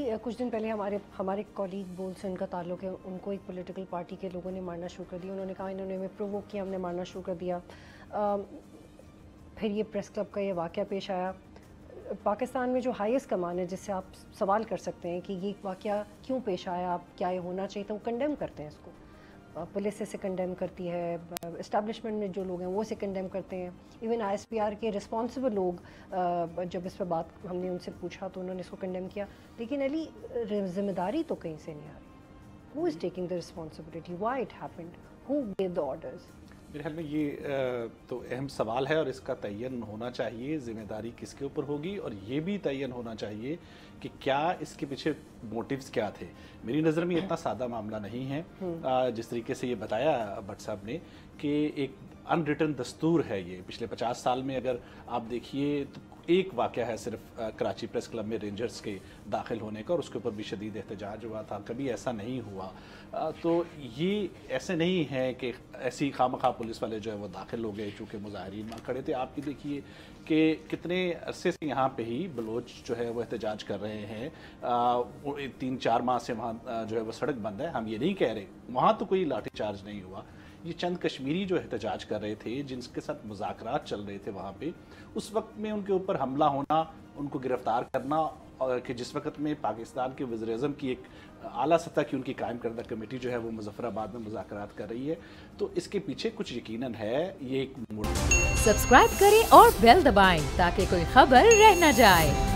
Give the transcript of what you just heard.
कुछ दिन पहले हमारे कॉलीग बोल से उनका ताल्लुक है, उनको एक पॉलिटिकल पार्टी के लोगों ने मारना शुरू कर दिया। उन्होंने कहा इन्होंने हमें प्रोवोक किया, हमने मारना शुरू कर दिया। फिर ये प्रेस क्लब का ये वाक़या पेश आया। पाकिस्तान में जो हाईएस्ट कमान है, जिससे आप सवाल कर सकते हैं कि ये वाक़या क्यों पेश आया, क्या ये होना चाहिए था, वो कंडेम करते हैं इसको। पुलिस इसे कंडेम करती है, इस्टेब्लिशमेंट में जो लोग हैं वो इसे कंडेम करते हैं। इवन ISPR के रिस्पॉन्सिबल लोग जब इस पर बात हमने उनसे पूछा तो उन्होंने इसको कंडेम किया। लेकिन अली, ज़िम्मेदारी तो कहीं से नहीं आ रही। Who is taking the responsibility, why it happened, who gave the orders? मेरे ख्याल में ये तो अहम सवाल है और इसका तयन होना चाहिए, ज़िम्मेदारी किसके ऊपर होगी, और ये भी तयन होना चाहिए कि क्या इसके पीछे मोटिव्स क्या थे। मेरी नज़र में इतना सादा मामला नहीं है जिस तरीके से ये बताया भट्ट साहब ने कि एक अनरिटन दस्तूर है ये। पिछले 50 साल में अगर आप देखिए तो एक वाक़या है सिर्फ कराची प्रेस क्लब में रेंजर्स के दाखिल होने का, और उसके ऊपर भी शदीद एहतजाज हुआ था। कभी ऐसा नहीं हुआ। तो ये ऐसे नहीं है कि ऐसी खामखा पुलिस वाले जो है वो दाखिल हो गए चूँकि मुजाहिरीन वहाँ खड़े थे। आप ये देखिए कि कितने अरसे से यहाँ पे ही बलोच जो है वो एहतजाज कर रहे हैं। 3-4 माह से वहाँ जो है वो सड़क बंद है। हम ये नहीं कह रहे वहाँ तो कोई लाठी चार्ज नहीं हुआ। ये चंद कश्मीरी जो एहतजाज कर रहे थे, जिनके साथ मुज़ाकरात चल रहे थे वहाँ पे, उस वक्त में उनके ऊपर हमला होना, उनको गिरफ्तार करना, और कि जिस वक्त में पाकिस्तान के वज़ीर-ए-आज़म की एक आला सतह की उनकी कायम करदा कमेटी जो है वो मुज़फ़्फ़राबाद में मुज़ाकरात कर रही है, तो इसके पीछे कुछ यकीनन है। ये एक सब्सक्राइब करें और बेल दबाएं ताकि कोई खबर रह न जाए।